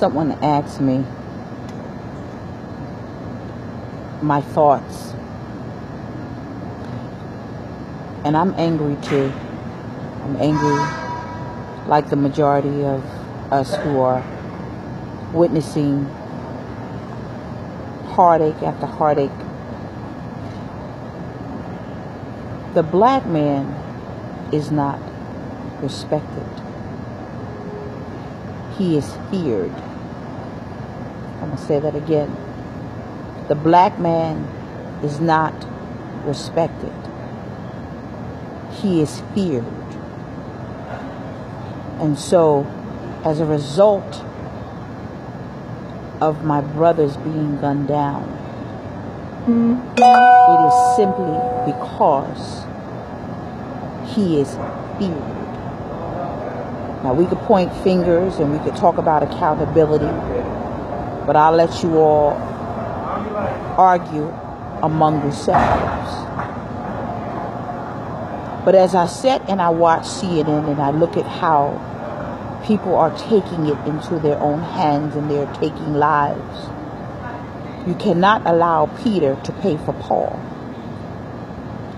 Someone asked me my thoughts, and I'm angry too. I'm angry like the majority of us who are witnessing heartache after heartache. The black man is not respected. He is feared. I'm going to say that again. The black man is not respected. He is feared. And so, as a result of my brothers being gunned down, it is simply because he is feared. Now, we could point fingers and we could talk about accountability, but I'll let you all argue among yourselves. But as I sit and I watch CNN and I look at how people are taking it into their own hands and they're taking lives, you cannot allow Peter to pay for Paul.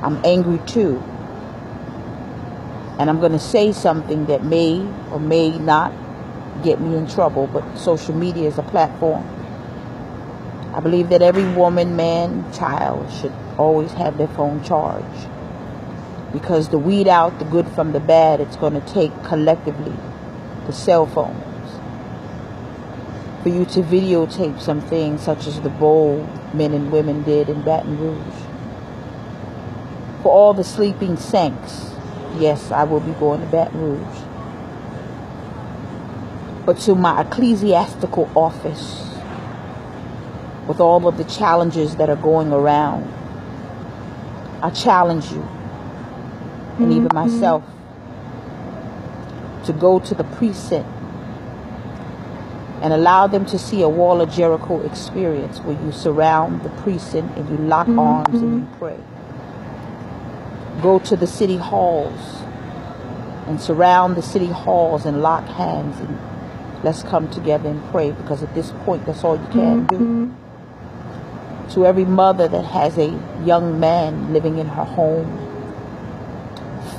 I'm angry too. And I'm going to say something that may or may not get me in trouble, but social media is a platform. I believe that every woman, man, child should always have their phone charged. Because to weed out the good from the bad, it's going to take collectively the cell phones. For you to videotape some things such as the bold men and women did in Baton Rouge. For all the sleeping saints, yes, I will be going to Baton Rouge. But to my ecclesiastical office, with all of the challenges that are going around, I challenge you, and even myself, to go to the precinct and allow them to see a Wall of Jericho experience where you surround the precinct and you lock arms and you pray. Go to the city halls and surround the city halls and lock hands and let's come together and pray, because at this point that's all you can do. To every mother that has a young man living in her home,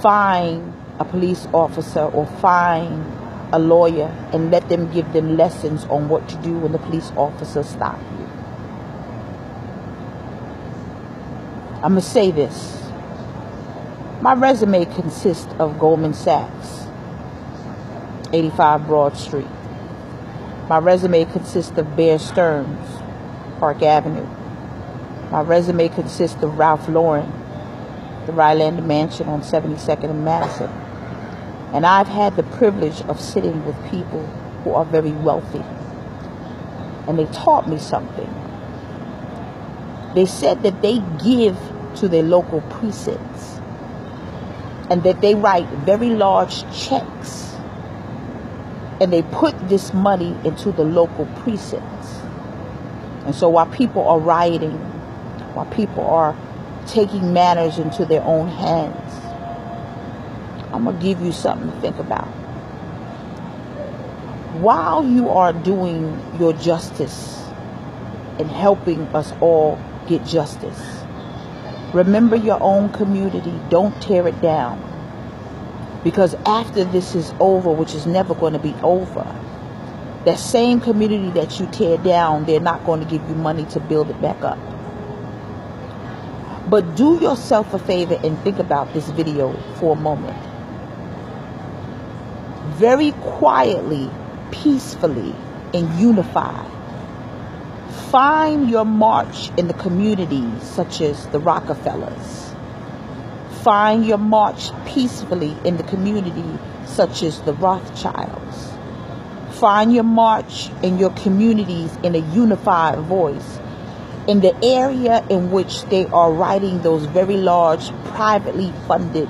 find a police officer or find a lawyer and let them give them lessons on what to do when the police officer stops you. I'm going to say this. My resume consists of Goldman Sachs, 85 Broad Street. My resume consists of Bear Stearns, Park Avenue. My resume consists of Ralph Lauren, the Rylander Mansion on 72nd and Madison. And I've had the privilege of sitting with people who are very wealthy. And they taught me something. They said that they give to their local precincts and that they write very large checks and they put this money into the local precincts. And so while people are rioting, while people are taking matters into their own hands, I'm going to give you something to think about. While you are doing your justice and helping us all get justice, remember your own community. Don't tear it down. Because after this is over, which is never going to be over, that same community that you tear down, they're not going to give you money to build it back up. But do yourself a favor and think about this video for a moment. Very quietly, peacefully, and unified, find your march in the communities such as the Rockefellers. Find your march peacefully in the community such as the Rothschilds. Find your march in your communities in a unified voice. In the area in which they are writing those very large privately funded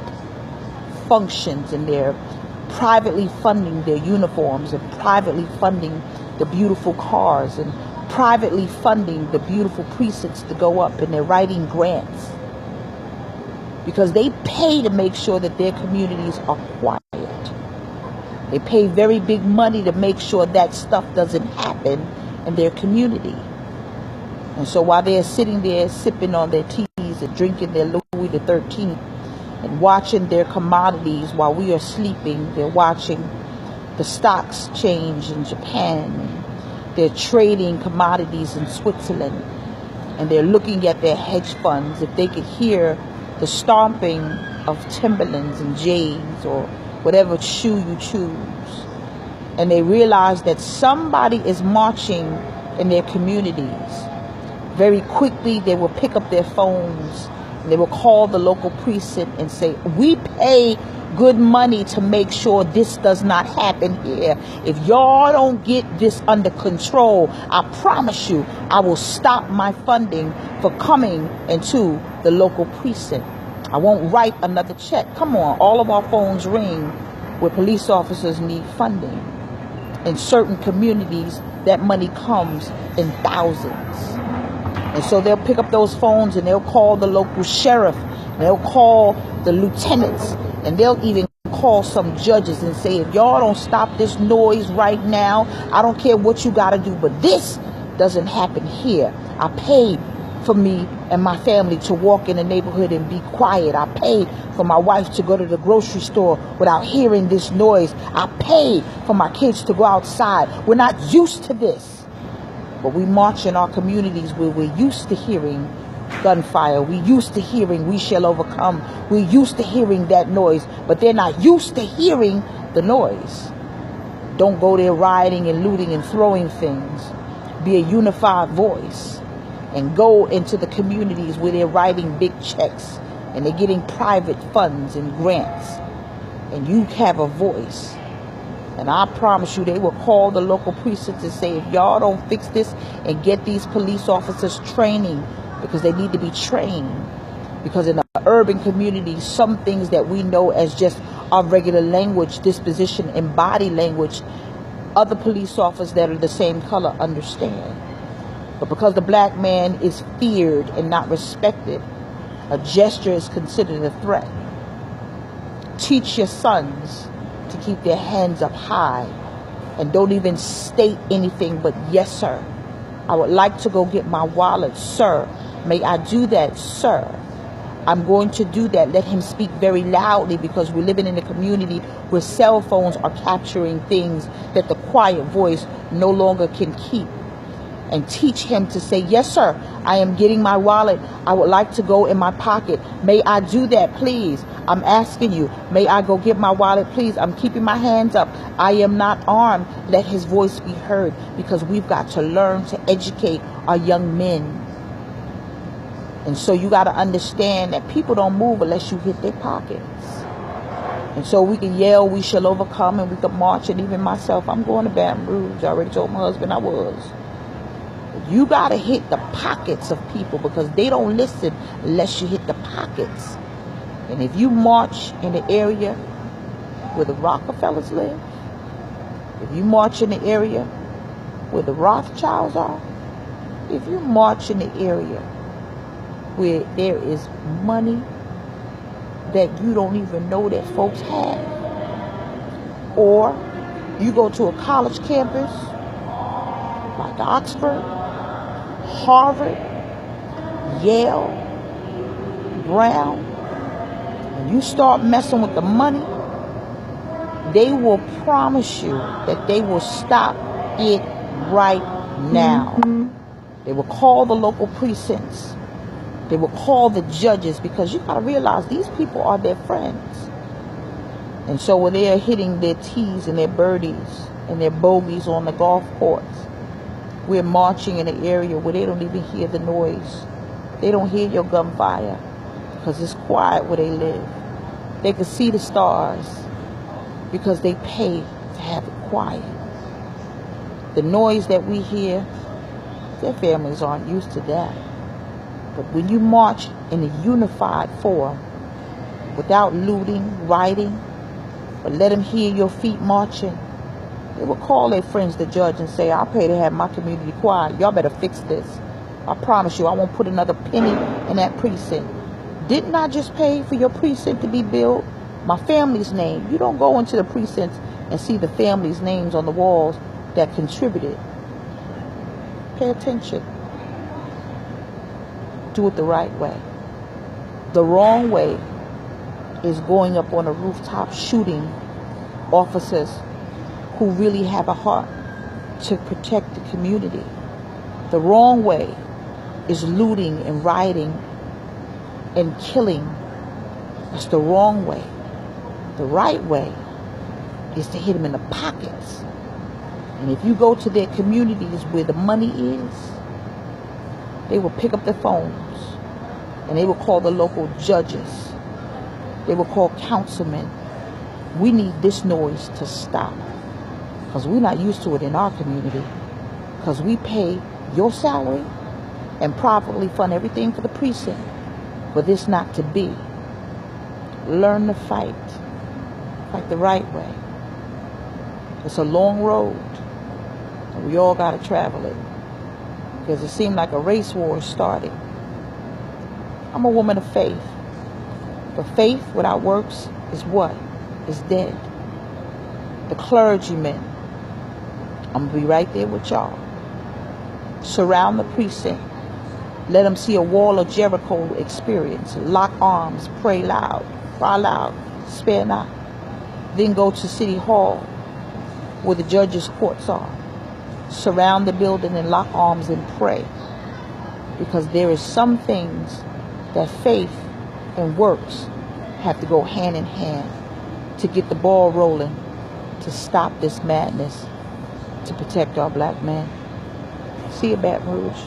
functions, and they're privately funding their uniforms and privately funding the beautiful cars and privately funding the beautiful precincts to go up, and they're writing grants because they pay to make sure that their communities are quiet. They pay very big money to make sure that stuff doesn't happen in their community. And so while they're sitting there sipping on their teas and drinking their Louis the 13th and watching their commodities while we are sleeping, they're watching the stocks change in Japan. They're trading commodities in Switzerland. And they're looking at their hedge funds. If they could hear the stomping of Timberlands and J's or whatever shoe you choose, and they realize that somebody is marching in their communities, very quickly they will pick up their phones and they will call the local precinct and say, we pay good money to make sure this does not happen here. If y'all don't get this under control, I promise you I will stop my funding for coming into the local precinct. I won't write another check. Come on, all of our phones ring where police officers need funding. In certain communities, that money comes in thousands. And so they'll pick up those phones and they'll call the local sheriff, and they'll call the lieutenants, and they'll even call some judges and say, if y'all don't stop this noise right now, I don't care what you got to do, but this doesn't happen here. I paid for me and my family to walk in the neighborhood and be quiet. I paid for my wife to go to the grocery store without hearing this noise. I paid for my kids to go outside. We're not used to this. But we march in our communities where we're used to hearing gunfire. We used to hearing we shall overcome. We're used to hearing that noise, but they're not used to hearing the noise. Don't go there rioting and looting and throwing things. Be a unified voice and go into the communities where they're writing big checks and they're getting private funds and grants, and you have a voice. And I promise you, they will call the local precincts and say, if y'all don't fix this and get these police officers training, because they need to be trained. Because in the urban community, some things that we know as just our regular language, disposition, and body language, other police officers that are the same color understand. But because the black man is feared and not respected, a gesture is considered a threat. Teach your sons to keep their hands up high and don't even state anything but yes sir. I would like to go get my wallet, sir. May I do that, sir? I'm going to do that. Let him speak very loudly, because we're living in a community where cell phones are capturing things that the quiet voice no longer can keep. And teach him to say, yes sir, I am getting my wallet. I would like to go in my pocket. May I do that, please? I'm asking you. May I go get my wallet, please? I'm keeping my hands up. I am not armed. Let his voice be heard, because we've got to learn to educate our young men. And so you got to understand that people don't move unless you hit their pockets. And so we can yell, we shall overcome, and we can march. And even myself, I'm going to Baton Rouge. I already told my husband I was. You got to hit the pockets of people, because they don't listen unless you hit the pockets. And if you march in the area where the Rockefellers live, if you march in the area where the Rothschilds are, if you march in the area where there is money that you don't even know that folks have, or you go to a college campus like Oxford, Harvard, Yale, Brown, and you start messing with the money, they will promise you that they will stop it right now. They will call the local precincts. They will call the judges, because you got to realize these people are their friends. And so when they are hitting their tees and their birdies and their bogeys on the golf course, we're marching in an area where they don't even hear the noise. They don't hear your gunfire, because it's quiet where they live. They can see the stars because they pay to have it quiet. The noise that we hear, their families aren't used to that. But when you march in a unified form, without looting, rioting, but let them hear your feet marching, they will call their friends, the judge, and say, I'll pay to have my community quiet. Y'all better fix this. I promise you, I won't put another penny in that precinct. Didn't I just pay for your precinct to be built? My family's name. You don't go into the precinct and see the families' names on the walls that contributed. Pay attention. Do it the right way. The wrong way is going up on a rooftop shooting officers who really have a heart to protect the community. The wrong way is looting and rioting and killing. That's the wrong way. The right way is to hit them in the pockets. And if you go to their communities where the money is, they will pick up their phones and they will call the local judges. They will call councilmen. We need this noise to stop, because we're not used to it in our community, because we pay your salary and properly fund everything for the precinct for this not to be. Learn to fight. Fight the right way. It's a long road, and we all got to travel it, because it seemed like a race war is starting. I'm a woman of faith. But faith without works is what? Is dead. The clergymen, I'm going to be right there with y'all. Surround the precinct. Let them see a wall of Jericho experience. Lock arms, pray loud, cry loud, spare not. Then go to City Hall, where the judges' courts are. Surround the building and lock arms and pray. Because there is some things that faith and works have to go hand in hand to get the ball rolling, to stop this madness, to protect our black men. See you, Baton Rouge.